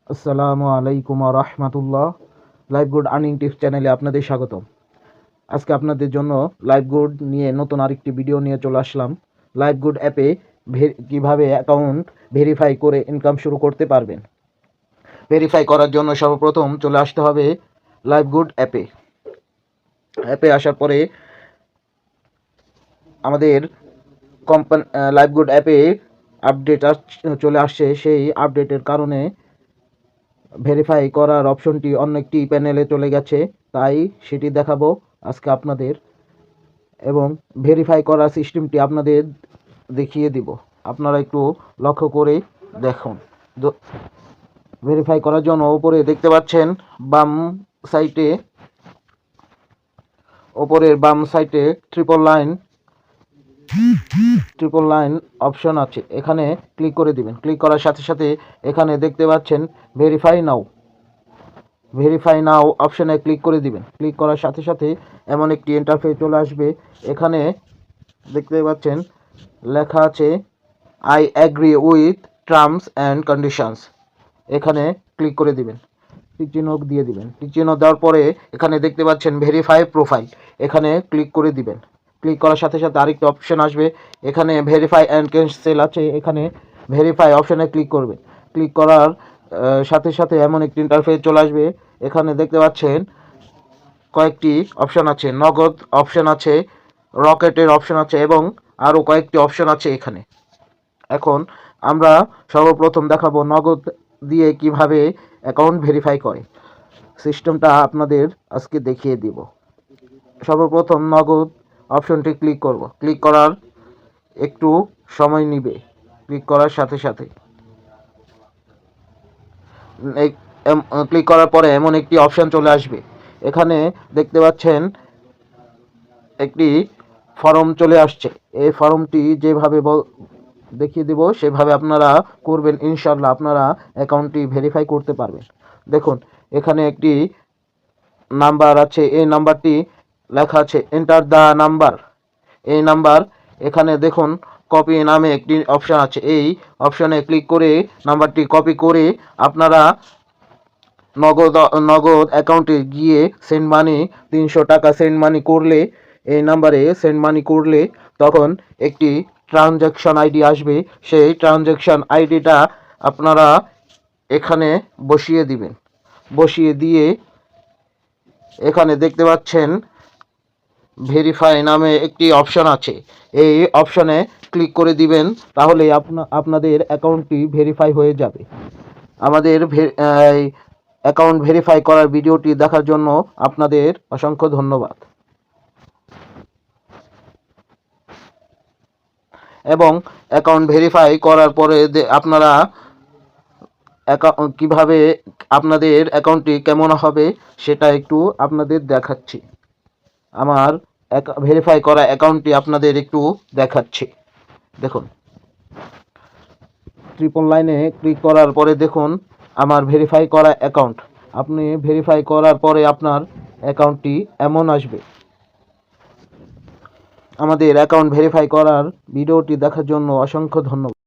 আসসালামু আলাইকুম ওয়া রাহমাতুল্লাহ। লাইভ গুড আর্নিং টিপস চ্যানেলে আপনাদের স্বাগত। আজকে আপনাদের জন্য লাইভ গুড নিয়ে নতুন আরেকটি ভিডিও নিয়ে চলে আসলাম। লাইভ গুড অ্যাপে কিভাবে অ্যাকাউন্ট ভেরিফাই করে ইনকাম শুরু করতে পারবেন। ভেরিফাই করার জন্য সর্বপ্রথম চলে আসতে হবে লাইভ গুড অ্যাপে আসার পরে আমাদের কোম্পানি লাইভ গুড অ্যাপে আপডেট চলে আসছে। সেই আপডেটের কারণে ভেরিফাই করার অপশনটি অন্য একটি প্যানেলে চলে গেছে, তাই সেটি দেখাবো আজকে আপনাদের, এবং ভেরিফাই করার সিস্টেমটি আপনাদের দেখিয়ে দিব। আপনারা একটু লক্ষ্য করে দেখুন। ভেরিফাই করার জন্য উপরে দেখতে পাচ্ছেন ওপরের বাম সাইটে ট্রিপল লাইন অপশন আছে, এখানে ক্লিক করে দিবেন। ক্লিক করার সাথে সাথে এখানে দেখতে পাচ্ছেন ভেরিফাই নাও অপশনে ক্লিক করে দিবেন। ক্লিক করার সাথে সাথে এমন একটি ইন্টারফেস চলে আসবে। এখানে দেখতে পাচ্ছেন লেখা আছে I agree with terms and conditions, এখানে ক্লিক করে দিবেন। টিক চিহ্ন দিয়ে দিবেন। টিক চিহ্ন দেওয়ার পরে এখানে দেখতে পাচ্ছেন ভেরিফাই প্রোফাইল, এখানে ক্লিক করে দিবেন। ক্লিক করার সাথে সাথে আরেকটি অপশন আসবে, এখানে ভেরিফাই অ্যান্ড ক্যান্সেল আছে, এখানে ভেরিফাই অপশনে ক্লিক করবেন। ক্লিক করার সাথে সাথে এমন একটি ইন্টারফেস চলে আসবে। এখানে দেখতে পাচ্ছেন কয়েকটি অপশন আছে, নগদ অপশন আছে, রকেটের অপশন আছে এবং আরও কয়েকটি অপশন আছে এখানে। এখন আমরা সর্বপ্রথম দেখাবো নগদ দিয়ে কিভাবে অ্যাকাউন্ট ভেরিফাই করে। সিস্টেমটা আপনাদের আজকে দেখিয়ে দিব। সর্বপ্রথম নগদ অপশনটি ক্লিক করব। ক্লিক করার একটু সময় নেবে। ক্লিক করার সাথে সাথে ক্লিক করার পরে এমন একটি অপশন চলে আসবে। এখানে দেখতে পাচ্ছেন একটি ফর্ম চলে আসছে। এই ফর্মটি যেভাবে দেখিয়ে দেব সেভাবে আপনারা করবেন, ইনশাল্লাহ আপনারা অ্যাকাউন্টটি ভেরিফাই করতে পারবেন। দেখুন এখানে একটি নাম্বার আছে, এই নাম্বারটি লেখা আছে এন্টার দ্য নাম্বার। এই নাম্বার, এখানে দেখুন কপি নামে একটি অপশান আছে, এই অপশানে ক্লিক করে নাম্বারটি কপি করে আপনারা নগদ অ্যাকাউন্টে গিয়ে সেন্ড মানি 300 টাকা সেন্ড মানি করলে, এই নাম্বারে সেন্ড মানি করলে তখন একটি ট্রানজ্যাকশন আইডি আসবে। সেই ট্রানজ্যাকশন আইডিটা আপনারা এখানে বসিয়ে দিবেন। বসিয়ে দিয়ে এখানে দেখতে পাচ্ছেন ভেরিফাই নামে একটি অপশন আছে, এই অপশনে ক্লিক করে দিবেন, তাহলে আপনাদের অ্যাকাউন্টটি ভেরিফাই হয়ে যাবে। আমাদের অ্যাকাউন্ট ভেরিফাই করার ভিডিওটি দেখার জন্য আপনাদের অসংখ্য ধন্যবাদ। এবং অ্যাকাউন্ট ভেরিফাই করার পরে আপনারা কিভাবে আপনাদের অ্যাকাউন্টটি কেমন হবে সেটা একটু আপনাদের দেখাচ্ছি। আমার ভেরিফাই করা অ্যাকাউন্টটি আপনাদের একটু দেখাচ্ছি। দেখুন ট্রিপল লাইনে ক্লিক করার পরে দেখুন আমার ভেরিফাই করা অ্যাকাউন্ট। আপনি ভেরিফাই করার পরে আপনার অ্যাকাউন্টটি এমন আসবে। আমাদের অ্যাকাউন্ট ভেরিফাই করার ভিডিওটি দেখার জন্য অসংখ্য ধন্যবাদ।